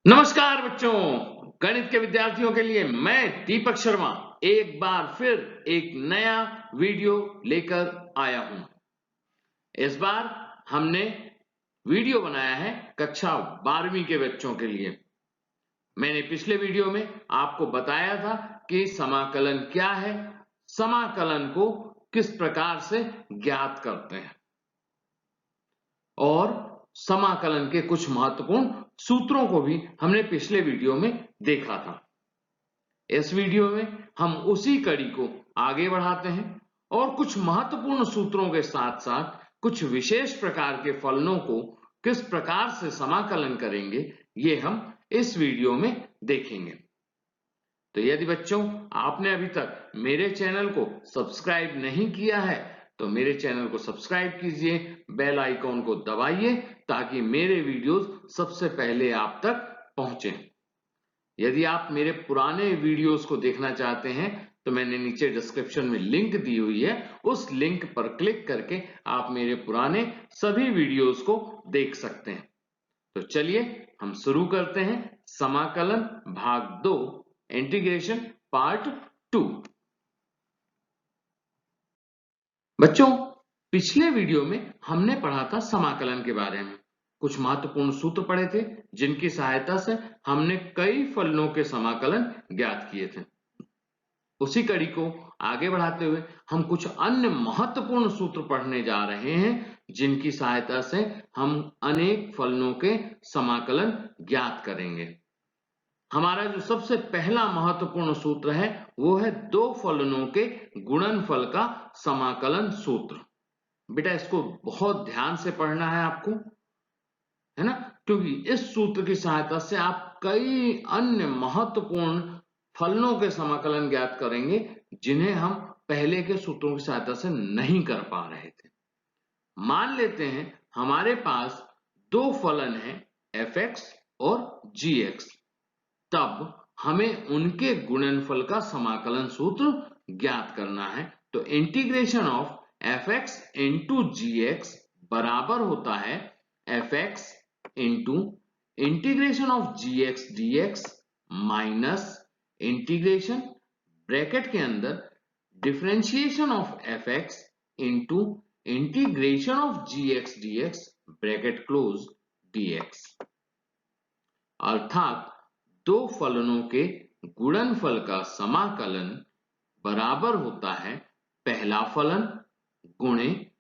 नमस्कार बच्चों, गणित के विद्यार्थियों के लिए मैं दीपक शर्मा एक बार फिर एक नया वीडियो लेकर आया हूं। इस बार हमने वीडियो बनाया है कक्षा 12वीं के बच्चों के लिए। मैंने पिछले वीडियो में आपको बताया था कि समाकलन क्या है, समाकलन को किस प्रकार से ज्ञात करते हैं और समाकलन के कुछ महत्वपूर्ण सूत्रों को भी हमने पिछले वीडियो में देखा था। इस वीडियो में हम उसी कड़ी को आगे बढ़ाते हैं और कुछ महत्वपूर्ण सूत्रों के साथ साथ कुछ विशेष प्रकार के फलनों को किस प्रकार से समाकलन करेंगे, ये हम इस वीडियो में देखेंगे। तो यदि बच्चों आपने अभी तक मेरे चैनल को सब्सक्राइब नहीं किया है तो मेरे चैनल को सब्सक्राइब कीजिए, बेल आइकॉन को दबाइए ताकि मेरे वीडियोस सबसे पहले आप तक पहुंचे। यदि आप मेरे पुराने वीडियोस को देखना चाहते हैं तो मैंने नीचे डिस्क्रिप्शन में लिंक दी हुई है, उस लिंक पर क्लिक करके आप मेरे पुराने सभी वीडियोस को देख सकते हैं। तो चलिए हम शुरू करते हैं समाकलन भाग 2 इंटीग्रेशन पार्ट 2। बच्चों पिछले वीडियो में हमने पढ़ा था समाकलन के बारे में, कुछ महत्वपूर्ण सूत्र पढ़े थे जिनकी सहायता से हमने कई फलनों के समाकलन ज्ञात किए थे। उसी कड़ी को आगे बढ़ाते हुए हम कुछ अन्य महत्वपूर्ण सूत्र पढ़ने जा रहे हैं जिनकी सहायता से हम अनेक फलनों के समाकलन ज्ञात करेंगे। हमारा जो सबसे पहला महत्वपूर्ण सूत्र है वो है दो फलनों के गुणनफल का समाकलन सूत्र। बेटा इसको बहुत ध्यान से पढ़ना है आपको, है ना, क्योंकि इस सूत्र की सहायता से आप कई अन्य महत्वपूर्ण फलनों के समाकलन ज्ञात करेंगे जिन्हें हम पहले के सूत्रों की सहायता से नहीं कर पा रहे थे। मान लेते हैं हमारे पास दो फलन हैं f(x) और g(x), तब हमें उनके गुणनफल का समाकलन सूत्र ज्ञात करना है। तो integration of f(x) into g(x) बराबर होता है f(x) into integration of g(x) dx minus integration bracket के अंदर differentiation of f(x) into integration of g(x) dx bracket close dx। अर्थात दो फलनों के गुणनफल का समाकलन बराबर होता है पहला फलन गुणे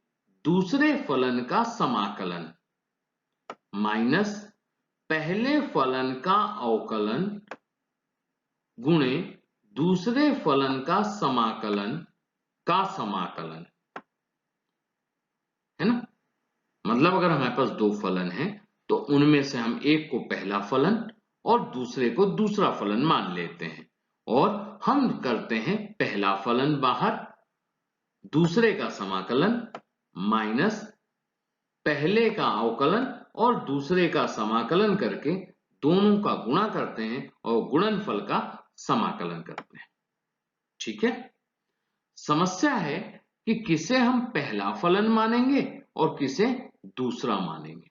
दूसरे फलन का समाकलन माइनस पहले फलन का अवकलन गुणे दूसरे फलन का समाकलन है ना। मतलब अगर हमारे पास दो फलन हैं तो उनमें से हम एक को पहला फलन और दूसरे को दूसरा फलन मान लेते हैं और हम करते हैं पहला फलन बाहर, दूसरे का समाकलन माइनस पहले का अवकलन और दूसरे का समाकलन करके दोनों का गुणा करते हैं और गुणनफल का समाकलन करते हैं। ठीक है, समस्या है कि किसे हम पहला फलन मानेंगे और किसे दूसरा मानेंगे।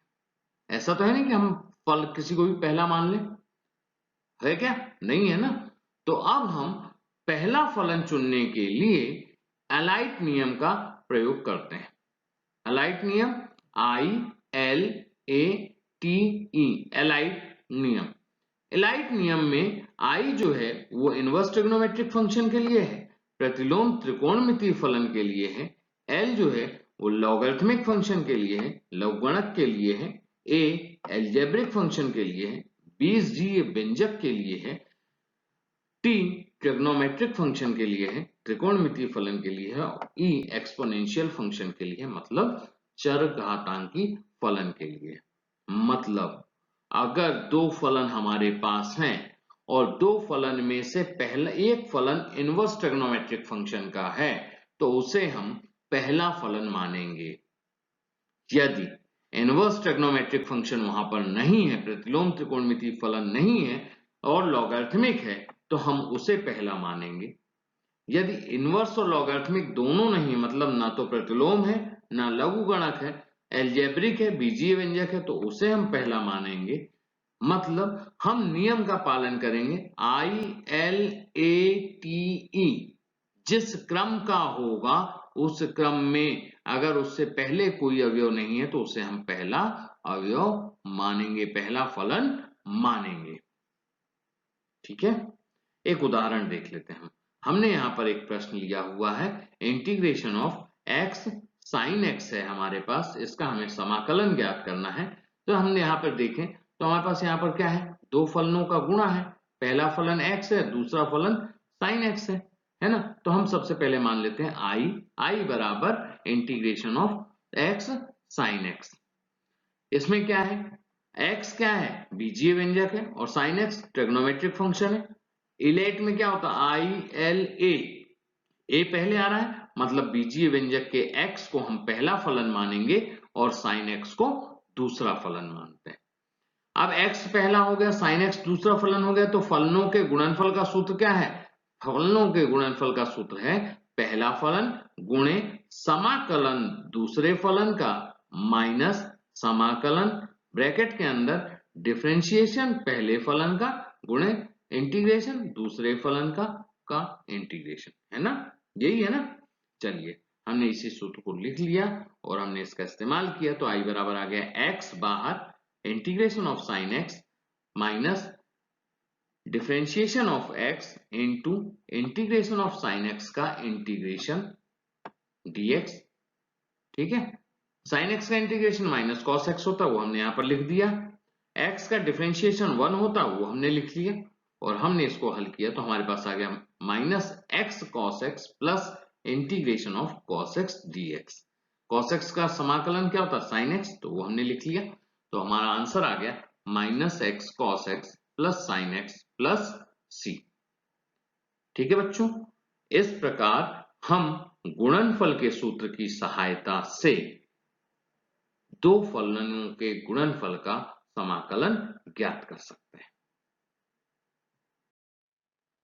ऐसा तो है नहीं कि हम फल किसी को भी पहला मान लें, है क्या? नहीं है ना। तो अब हम पहला फलन चुनने के लिए एलाइट नियम का प्रयोग करते हैं। एलाइट नियम ILATE, एलाइट नियम। एलाइट नियम में I जो है वो इनवर्स ट्रिग्नोमेट्रिक फंक्शन के लिए है, प्रतिलोम त्रिकोणमितीय फलन के लिए है, L जो है वो लॉगरिथमिक फंक्शन के लिए है, लघुगणक के लिए है, A अलजेब्रिक फंक्शन के लिए है, बीजगणितीय व्यंजक के लिए है, T ट्रिग्नोमेट्रिक फंक्शन के लिए है, त्रिकोणमितीय फलन के लिए है, और E एक्सपोनेंशियल फंक्शन के लिए है, मतलब चरघातांकी फलन के लिए। मतलब अगर दो फलन हमारे पास हैं और दो फलन में से पहला एक फलन इनवर्स ट्रिग्नोमेट्रिक फंक्शन का है तो उसे हम पहला फलन मानेंगे। यदि इनवर्स ट्रिग्नोमेट्रिक फंक्शन वहां पर नहीं है, प्रतिलोम त्रिकोणमितीय फलन नहीं है और लॉगरिथमिक है तो हम उसे पहला मानेंगे। यदि इनवर्स और लॉगरिथमिक दोनों नहीं, मतलब ना तो प्रतिलोम है ना लघुगणक है, अलजेब्रिक है, बीजीय व्यंजक है, तो उसे हम पहला मानेंगे। मतलब हम नियम का पालन करेंगे। ILATE जिस क्रम का होगा उस क्रम में अगर उससे पहले कोई अवयव नहीं है तो उसे हम पहला अवयव मानेंगे, पहला फलन मानेंगे। ठीक है, एक उदाहरण देख लेते हैं। हमने यहाँ पर एक प्रश्न लिया हुआ है, integration of x sin x है हमारे पास, इसका हमें समाकलन ज्ञात करना है। तो हमने यहाँ पर देखें तो हमारे पास यहाँ पर क्या है, दो फलनों का गुणा है, पहला फलन x है, दूसरा फलन sin x है ना। तो हम सबसे पहले मान लेते हैं I बराबर integration of x sin x। इसमें क्या है, x क्या है, बीजीय व्यंजक है और sin x ट्रिग्नोमेट्रिक फंक्शन है। इलेट में क्या होता है, ILA, a पहले आ रहा है मतलब बीजीय व्यंजक के x को हम पहला फलन मानेंगे और sin x को दूसरा फलन मानते हैं। अब x पहला हो गया, sin x दूसरा फलन हो गया, तो फलनों के गुणनफल का सूत्र क्या है, फलनों के गुणनफल का सूत्र है पहला फलन गुणे समाकलन दूसरे फलन का माइनस समाकलन ब्रैकेट के अंदर डिफरेंशिएशन पहले फलन का गुणे इंटीग्रेशन दूसरे फलन का इंटीग्रेशन, है ना, यही है ना। चलिए हमने इसी सूत्र को लिख लिया और हमने इसका इस्तेमाल किया, तो i बराबर आ गया x बाहर integration of sine x minus differentiation of x into integration of sine x का इंटीग्रेशन dx। ठीक है, साइन x का इंटीग्रेशन माइनस कॉस x होता वो हमने यहां पर लिख दिया, x का डिफरेंशिएशन 1 होता वो हमने लिख लिया और हमने इसको हल किया तो हमारे पास आ गया minus x cos x plus integration of cos x dx। cos x का समाकलन क्या होता है, sin x, तो वो हमने लिख लिया। तो हमारा आंसर आ गया minus x cos x plus sin x plus c। ठीक है बच्चों, इस प्रकार हम गुणनफल के सूत्र की सहायता से दो फलनों के गुणनफल का समाकलन ज्ञात कर सकते हैं।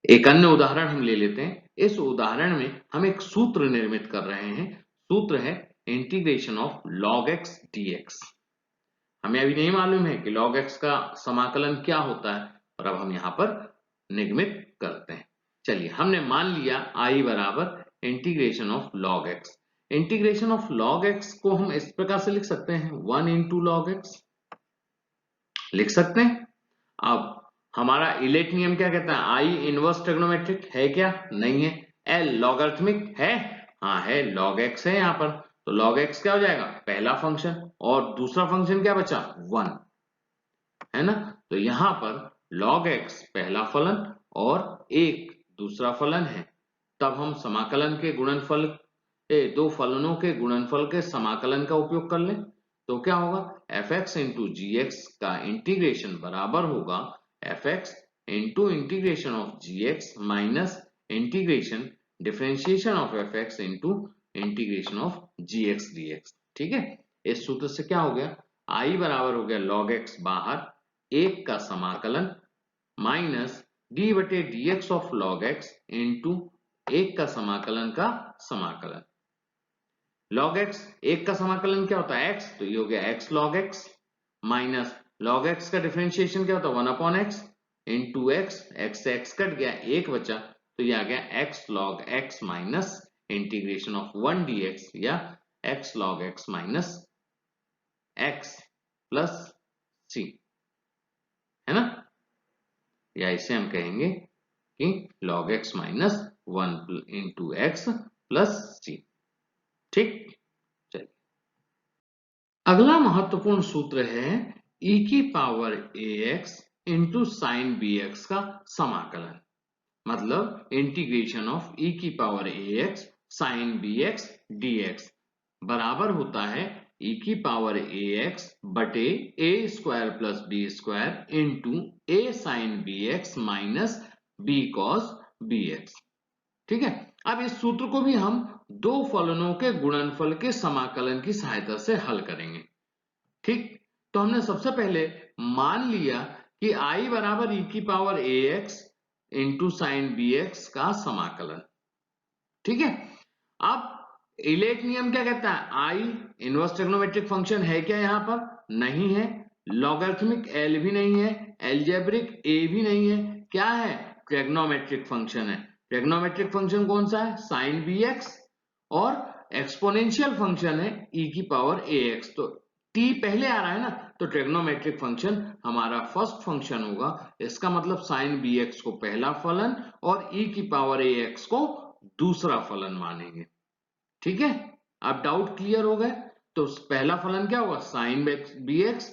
एक अन्य उदाहरण हम ले लेते हैं। इस उदाहरण में हम एक सूत्र निर्मित कर रहे हैं, सूत्र है integration of log x dx। हमें अभी नहीं मालूम है कि log x का समाकलन क्या होता है और अब हम यहां पर निर्मित करते हैं। चलिए हमने मान लिया I बराबर integration of log x। Integration of log x को हम इस प्रकार से लिख सकते हैं 1 इंटू log x लिख सकते हैं। अब हमारा इलेट नियम क्या कहता है, आई इनवर्स ट्रिग्नोमेट्रिक है क्या, नहीं है। एल लॉगरिथमिक है, हाँ है, log x है यहाँ पर, तो log x क्या हो जाएगा, पहला फंक्शन और दूसरा फंक्शन क्या बचा 1, है ना। तो यहाँ पर log x पहला फलन और एक दूसरा फलन है, तब हम समाकलन के गुणनफल दो फलनों के गुणनफल के समाकलन का उपयोग कर लें तो क्या होगा, fx इंटू जी एक्स का इंटीग्रेशन बराबर होगा fx into integration of g x minus integration differentiation of fx into integration of g x d x. ठीक है, इस सूत्र से क्या हो गया, i बराबर हो गया log x बाहर एक का समाकलन माइनस डी बटे D x of log x into एक का समाकलन का समाकलन। log x एक का समाकलन क्या होता है x, तो ये हो गया x log x minus log x का डिफरेंशिएशन क्या होता है 1 upon x into x, x से x कट गया एक बचा तो ये आ गया x log x minus integration of 1 dx या x log x minus x plus c, है ना, या इसे हम कहेंगे कि log x minus 1 into x plus c। ठीक, चलिए अगला महत्वपूर्ण सूत्र है e की power ax into sine bx का समाकलन, मतलब इंटीग्रेशन ऑफ e की power ax sine bx dx बराबर होता है e की पावर ax बटे a square plus b square into a sine bx minus b cos bx। ठीक है, अब इस सूत्र को भी हम दो फलनों के गुणनफल के समाकलन की सहायता से हल करेंगे। ठीक, तो हमने सबसे पहले मान लिया कि i बराबर e की power ax into sine bx का समाकलन। ठीक है, अब इलेट नियम क्या कहता है, i इनवर्स ट्रिग्नोमेट्रिक फंक्शन है क्या, यहां पर नहीं है, लॉगरिथमिक एल भी नहीं है, एल्जेब्रिक ए भी नहीं है, क्या है? ट्रिग्नोमेट्रिक फंक्शन है। ट्रिग्नोमेट्रिक फंक्शन कौन सा है? साइन बी एक्स, और एक्सपोनेंशियल फंक्शन है e की पावर ax। तो t पहले आ रहा है ना, तो ट्रिग्नोमेट्रिक फंक्शन हमारा फर्स्ट फंक्शन होगा। इसका मतलब साइन बी एक्स को पहला फलन और e की पावर ax को दूसरा फलन मानेंगे। ठीक है, अब डाउट क्लियर हो गए? तो पहला फलन क्या होगा? साइन बी एक्स,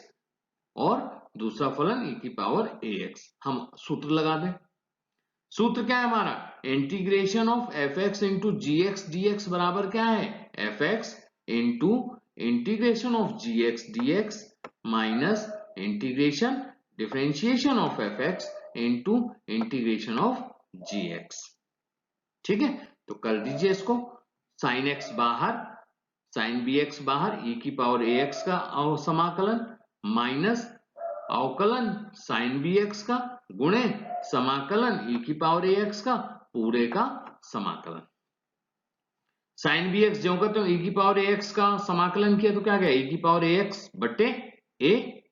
और दूसरा फलन e की पावर ax। हम सूत्र लगा दें। सूत्र क्या है हमारा? Integration of f x into g x d x बराबर क्या है? F x into integration of g x d x minus integration differentiation of f x into integration of g x. ठीक है, तो कर दीजिए इसको। साइन एक्स बाहर, साइन बी एक्स बाहर, e की पावर ए एक्स का समाकलन माइनस अवकलन साइन बी एक्स का गुणे समाकलन e की पावर ए एक्स का पूरे का समाकलन। साइन बी एक्स जो करते हो e की पावर ए एक्स का समाकलन किया तो क्या गया? e की पावर ए एक्स बटे ए।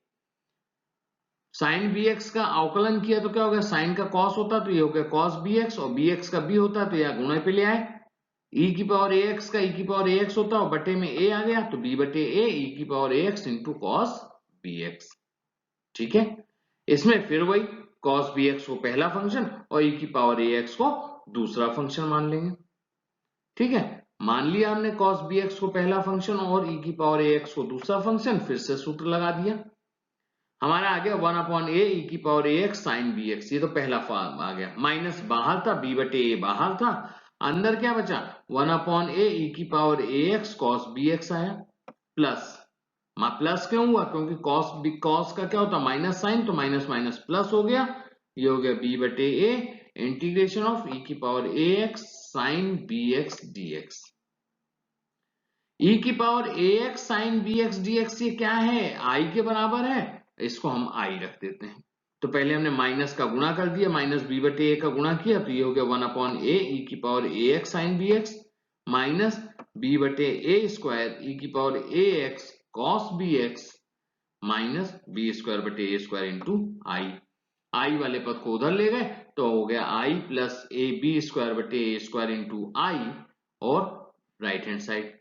साइन बी एक्स का अवकलन किया तो क्या हो गया? साइन का कॉस होता तो ये हो गया कॉस बी एक्स, और बी एक्स का बी होता तो यह गुणे पे ले आए। e की पावर ए एक्स का e की पावर ए एक्स होता और बटे में a आ गया तो b बटे a e की power a x into cos b x. ठीक है, इसमें फिर वही cos bx को पहला फंक्शन और e की पावर ax को दूसरा फंक्शन मान लेंगे। ठीक है, मान लिया हमने cos bx को पहला फंक्शन और e की पावर ax को दूसरा फंक्शन। फिर से सूत्र लगा दिया। हमारा आ गया 1 अपॉन ए e की पावर ax साइन bx, ये तो पहला फॉर्म आ गया। माइनस बाहर था, b बटे a बाहर था, अंदर क्या बचा? 1 अपॉन ए e की पावर ax cos bx आया, प्लस प्लस क्यों हुआ? क्योंकि कॉस का क्या होता? माइनस साइन, तो माइनस माइनस प्लस हो गया। ये हो गया b बटे ए इंटीग्रेशन ऑफ e की power a x sine b x d x. e की power a x sine b x d x ये क्या है? i के बराबर है, इसको हम i रख देते हैं। तो पहले हमने माइनस का गुणा कर दिया, माइनस b बटे ए का गुणा किया तो ये हो गया 1 अपॉन ए e की power a x sine b x minus b बटे ए स्क्वायर e की power a x cos bx minus b square बटे ए स्क्वायर इंटू आई वाले पद को उधर ले गए तो हो गया आई प्लस ए बी स्क्वायर बटे ए स्क्वायर इंटू आई, और राइट हैंड साइड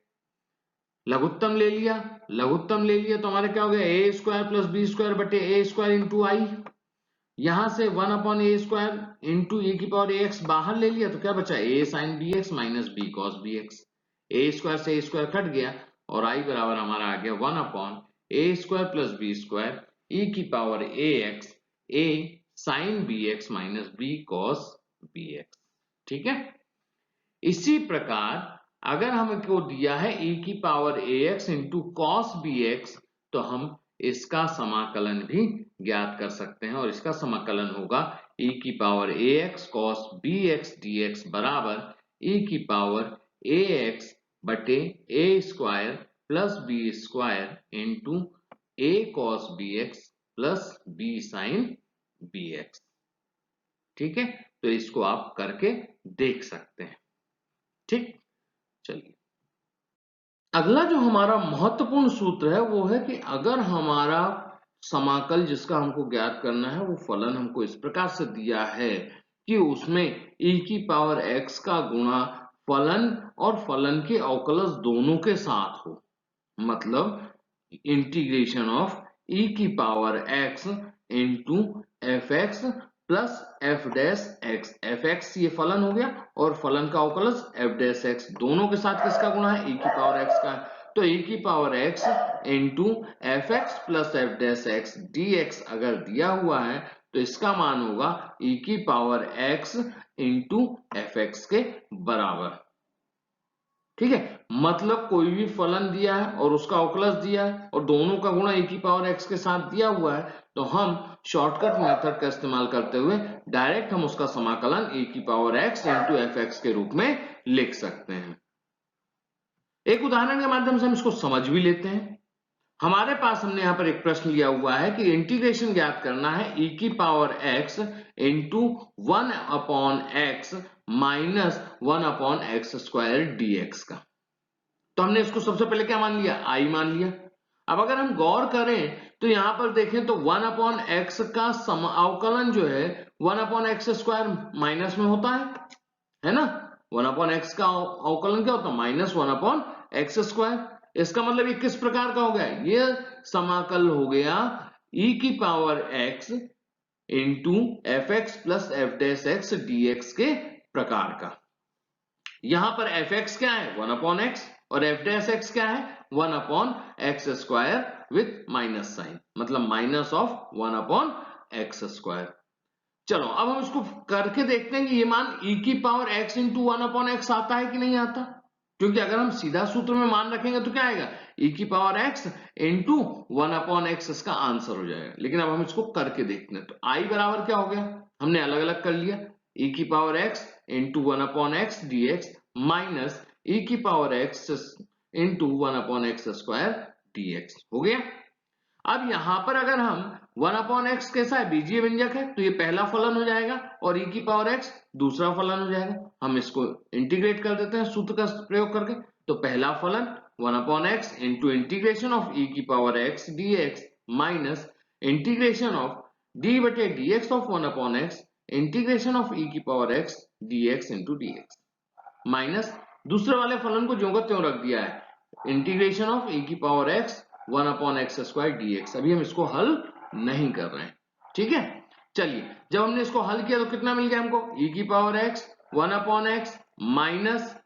लघुत्तम ले लिया। लघुत्तम ले लिया तो हमारा क्या हो गया? A square plus b square बटे ए स्क्वायर इंटू आई। यहां से 1 upon a square into e की पावर ए एक्स बाहर ले लिया तो क्या बचा? A sine b x minus b cos b x. A square से ए स्क्वायर कट गया और आई बराबर हमारा आ गया 1 upon a square plus b square e की power a x a sine b x minus b cos b x. ठीक है, इसी प्रकार अगर हमको दिया है e की power a x into cos b x तो हम इसका समाकलन भी ज्ञात कर सकते हैं, और इसका समाकलन होगा e की power a x cos b x d x बराबर e की पावर ए एक्स बटे a square plus b square into a cos b x plus b sine b x. ठीक है, तो इसको आप करके देख सकते हैं। ठीक, चलिए अगला जो हमारा महत्वपूर्ण सूत्र है वो है कि अगर हमारा समाकल जिसका हमको ज्ञात करना है वो फलन हमको इस प्रकार से दिया है कि उसमें e की पावर x का गुणा फलन और फलन के अवकलज दोनों के साथ हो, मतलब इंटीग्रेशन ऑफ e की power x into F x plus F dash x. F x ये फलन हो गया और फलन का अवकलज एफ डैश एक्स, दोनों के साथ किसका गुणा है? e की पावर x का। तो e की power x into F x plus F dash x d x अगर दिया हुआ है तो इसका मान होगा e की power x into F x के बराबर। ठीक है, मतलब कोई भी फलन दिया है और उसका अवकलज दिया है और दोनों का गुणा e की पावर x के साथ दिया हुआ है तो हम शॉर्टकट मेथड का इस्तेमाल करते हुए डायरेक्ट हम उसका समाकलन e की power x into F x के रूप में लिख सकते हैं। एक उदाहरण के माध्यम से हम इसको समझ भी लेते हैं। हमारे पास हमने यहां पर एक प्रश्न लिया हुआ है कि इंटीग्रेशन ज्ञात करना है e की power x into 1 upon x minus 1 upon x square dx का। तो हमने इसको सबसे पहले क्या मान लिया? i मान लिया। अब अगर हम गौर करें तो यहां पर देखें तो 1/x का अवकलन जो है 1/x² माइनस में होता है ना। 1/x का अवकलन क्या होता है? -1/x²। इसका मतलब ये किस प्रकार का हो गया? ये समाकल हो गया e⁻x into fx plus f' dx के प्रकार का। यहां पर fx क्या है? 1/x और f' क्या है? 1/x² विथ माइनस साइन, मतलब -1/x²। चलो अब हम इसको करके देखते हैं कि ये मान e⁻x इंटू 1/x आता है कि नहीं आता। क्योंकि अगर हम सीधा सूत्र में मान रखेंगे तो क्या आएगा? e⁻x इंटू 1/x इसका आंसर हो जाएगा। लेकिन अब हम इसको करके देखते हैं तो i बराबर क्या हो गया? हमने अलग अलग कर लिया, e⁻x into 1/x dx minus e⁻x into 1/x² dx हो गया। अब यहां पर अगर हम 1/x कैसा है? बीजीय व्यंजक है, तो ये पहला फलन हो जाएगा और e⁻x दूसरा फलन हो जाएगा। हम इसको इंटीग्रेट कर देते हैं सूत्र का प्रयोग करके। तो पहला फलन 1/x into integration of e⁻x dx minus integration of d बटे dx of 1/x integration of e⁻x dx into dx minus दूसरे वाले फलन को ज्यों का त्यों रख दिया है integration of e⁻x 1/x² dx। अभी हम इसको हल नहीं कर रहे हैं, ठीक है। चलिए जब हमने इसको हल किया तो कितना मिल गया हमको? e⁻x 1/x minus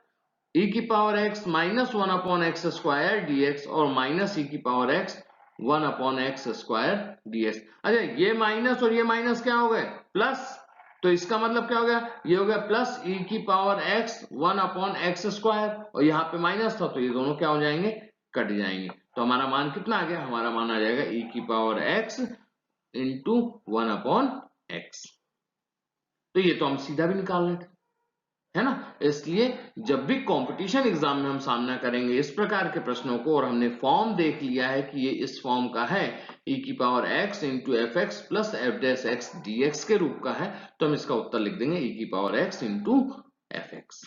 e⁻x minus 1/x² dx और माइनस e⁻x 1/x² dx। अच्छा ये माइनस और ये माइनस क्या हो गए? प्लस। तो इसका मतलब क्या हो गया? ये हो गया प्लस e⁻x 1/x² और यहाँ पे माइनस था तो ये दोनों क्या हो जाएंगे? कट जाएंगे। तो हमारा मान कितना आ गया? हमारा मान आ जाएगा e⁻x इंटू 1/x। तो ये तो हम सीधा भी निकाल लेते, है ना। इसलिए जब भी कंपटीशन एग्जाम में हम सामना करेंगे इस प्रकार के प्रश्नों को और हमने फॉर्म देख लिया है कि ये इस फॉर्म का है e⁻x into fx plus f' dx के रूप का है, तो हम इसका उत्तर लिख देंगे e⁻x इंटू fx।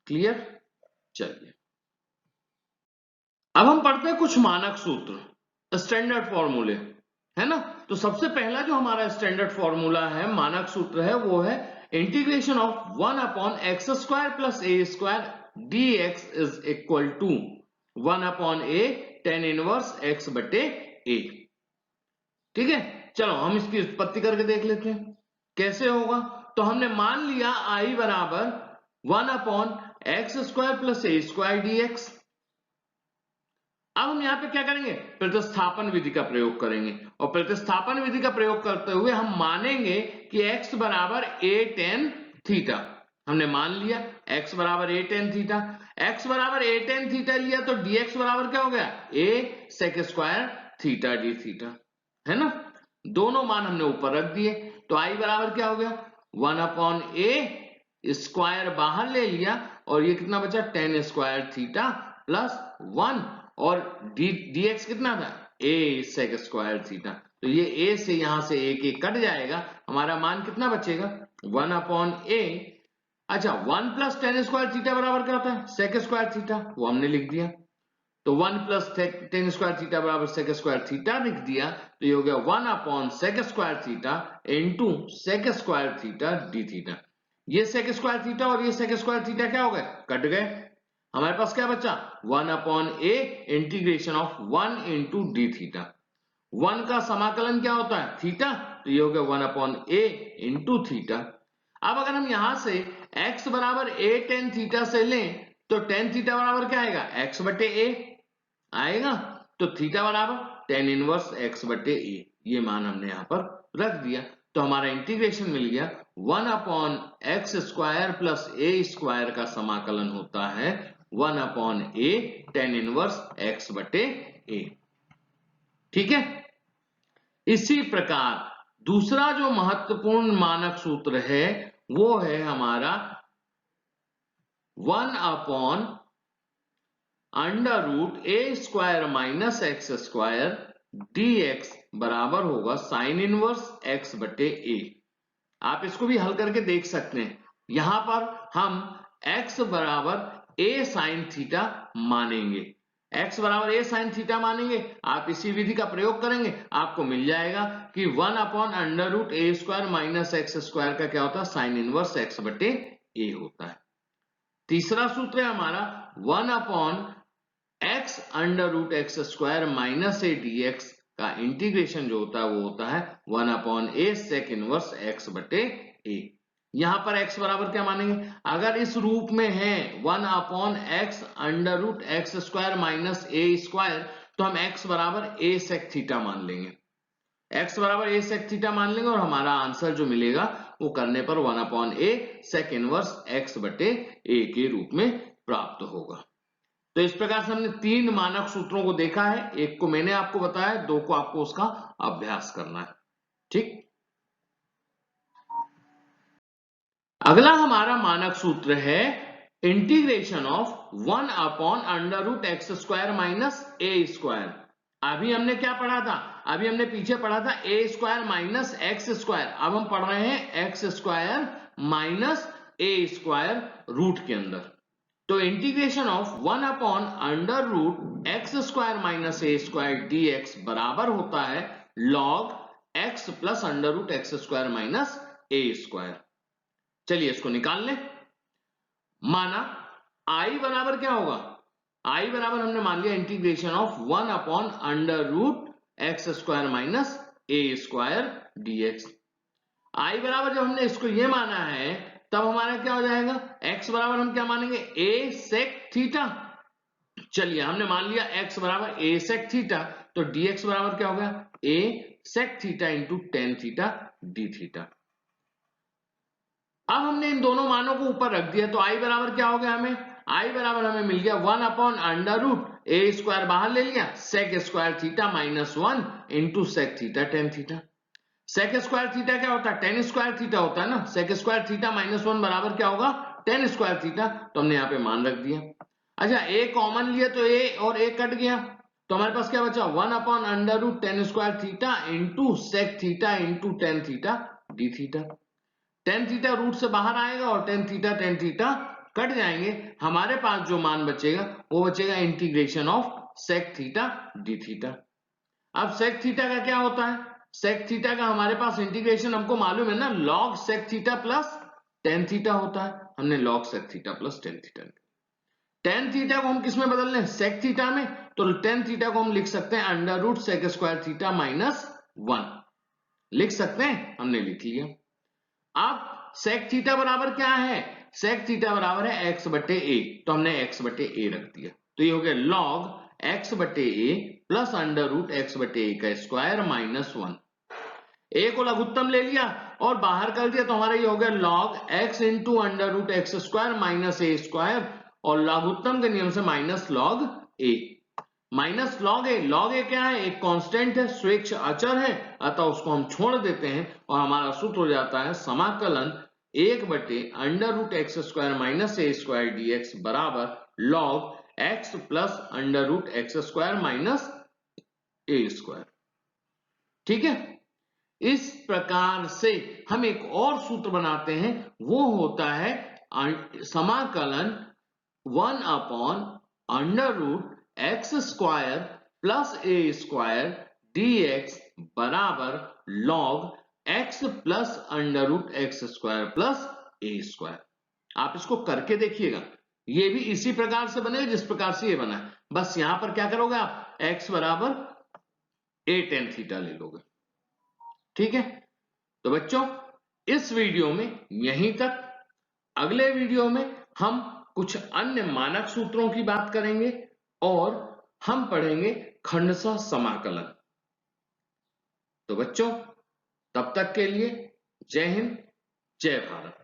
क्लियर? चलिए अब हम पढ़ते हैं कुछ मानक सूत्र, स्टैंडर्ड फॉर्मूले, है ना। तो सबसे पहला जो हमारा स्टैंडर्ड फॉर्मूला है, मानक सूत्र है, वो है integration of 1/x² plus a² dx is equal to 1/a tan inverse x बटे a। ठीक है, चलो हम इसकी उत्पत्ति करके देख लेते हैं कैसे होगा। तो हमने मान लिया i बराबर 1/x² प्लस a² dx। अब हम यहां पे क्या करेंगे? प्रतिस्थापन विधि का प्रयोग करेंगे और प्रतिस्थापन विधि का प्रयोग करते हुए हम मानेंगे कि x बराबर a tan थीटा। हमने मान लिया x बराबर a tan थीटा। x बराबर a tan थीटा लिया तो dx बराबर क्या हो गया? a sec² theta d theta, है ना। दोनों मान हमने ऊपर रख दिए तो i बराबर क्या हो गया? 1/a स्क्वायर बाहर ले लिया और ये कितना बचा? tan² थीटा प्लस 1 और dx कितना था? a sec² theta. तो ये a से यहां से एक कट जाएगा, हमारा मान कितना बचेगा? 1/a। अच्छा 1 प्लस tan² थीटा बराबर क्या होता है? sec² थीटा, वो हमने लिख दिया। तो 1 प्लस tan² थीटा बराबर sec² थीटा लिख दिया, तो ये हो गया 1/sec² theta into sec² theta d theta. ये sec² थीटा और ये sec² थीटा क्या हो गए? कट गए। हमारे पास क्या बचा? 1/a integration of 1 into D theta. 1 का समाकलन क्या होता है? थीटा, तो ये हो गया 1/a इंटू थीटा। अब अगर हम यहां से x बराबर a tan थीटा से लें तो tan थीटा बराबर क्या आएगा? x बटे a आएगा। तो थीटा बराबर tan इनवर्स x बटे a, ये मान हमने यहां पर रख दिया। तो हमारा इंटीग्रेशन मिल गया 1/x² प्लस a² का समाकलन होता है 1/a tan इनवर्स x बटे a। ठीक है, इसी प्रकार दूसरा जो महत्वपूर्ण मानक सूत्र है वो है हमारा 1/√a² माइनस x² dx बराबर होगा साइन इनवर्स x बटे a। आप इसको भी हल करके देख सकते हैं। यहां पर हम x बराबर a साइन थीटा मानेंगे। x बराबर a साइन थीटा मानेंगे, आप इसी विधि का प्रयोग करेंगे, आपको मिल जाएगा कि 1 upon under root a square minus x square का क्या होता है, साइन इनवर्स x बटे a होता है। तीसरा सूत्र है हमारा 1 upon x under root x square minus a dx का इंटीग्रेशन जो होता है वो होता है 1 upon a sec inverse x बटे a। यहां पर x बराबर क्या मानेंगे, अगर इस रूप में है 1 upon x under root x square minus a square, तो हम x बराबर a सेक थीटा मान लेंगे, x बराबर a सेक थीटा मान लेंगे और हमारा आंसर जो मिलेगा वो करने पर 1 upon a sec inverse x बटे a के रूप में प्राप्त होगा। तो इस प्रकार से हमने 3 मानक सूत्रों को देखा है, एक को मैंने आपको बताया, 2 को आपको उसका अभ्यास करना है। ठीक, अगला हमारा मानक सूत्र है integration of 1 upon under root x square minus a square. अभी हमने क्या पढ़ा था, अभी हमने पीछे पढ़ा था a square minus x square, अब हम पढ़ रहे हैं x square minus a square root के अंदर। तो integration of 1 upon under root x square minus a square d x बराबर होता है log x plus under root x square minus a square. चलिए इसको निकाल लें। माना i बराबर क्या होगा, i बराबर हमने मान लिया integration of 1 upon under root x square minus a square dx। i बराबर जब हमने इसको ये माना है तब हमारा क्या हो जाएगा, x बराबर हम क्या मानेंगे a सेक थीटा। चलिए हमने मान लिया x बराबर a सेक थीटा, तो dx बराबर क्या होगा a sec theta into tan theta d theta. अब हमने इन दोनों मानों को ऊपर रख दिया, तो i बराबर क्या हो गया, हमें i बराबर हमें मिल गया 1 upon under root a square बाहर ले लिया sec square theta minus 1 into sec theta tan theta. Sec square theta क्या होता है, टेन स्क्वायर थीटा होता है ना, सेक स्क्वायर थीटा माइनस 1 बराबर क्या होगा टेन स्क्वायर थीटा, तो हमने यहाँ पे मान रख दिया। अच्छा a कॉमन लिया तो a और a कट गया, तो हमारे पास क्या बचा 1 upon under root tan square theta into sec theta into tan theta d theta. Tan theta root से बाहर आएगा और टेन थीटा कट जाएंगे, हमारे पास जो मान बचेगा वो बचेगा integration of sec theta d theta. अब सेक थीटा का क्या होता है, सेक थीटा का हमारे पास इंटीग्रेशन हमको मालूम है ना, log sec theta plus tan theta होता है, हमने log sec theta plus tan theta. Tan theta को हम किस में बदल लें, सेक थीटा में, तो टेन थीटा को हम लिख सकते हैं under root sec square theta minus 1 लिख सकते हैं, हमने लिख लिया। अब सेक थीटा बराबर क्या है, सेक थीटा बराबर है एक्स बटे ए, तो हमने एक्स बटे ए रख दिया, तो ये हो गया लॉग एक्स बटे ए प्लस अंडर रूट एक्स बटे ए का स्क्वायर माइनस 1। ए को लघुत्तम ले लिया और बाहर कर दिया, तो हमारा ये हो गया log x into under root x square minus a square, और लघुत्तम के नियम से minus log a. Minus log a क्या है, एक कांस्टेंट है, स्वेच्छ अचर है, अतः उसको हम छोड़ देते हैं और हमारा सूत्र हो जाता है समाकलन 1 बटे under root x square minus a square d x बराबर log x plus under root x square minus a square. ठीक है, इस प्रकार से हम एक और सूत्र बनाते हैं, वो होता है समाकलन 1 upon under root x square plus a square dx बराबर log x plus under root x square plus a square. आप इसको करके देखिएगा, ये भी इसी प्रकार से बनेगा जिस प्रकार से ये बना है, बस यहां पर क्या करोगे आप x बराबर a टेन थीटा ले लोगे। ठीक है, तो बच्चों इस वीडियो में यहीं तक, अगले वीडियो में हम कुछ अन्य मानक सूत्रों की बात करेंगे और हम पढ़ेंगे खंडशः समाकलन। तो बच्चों तब तक के लिए जय हिंद, जय भारत।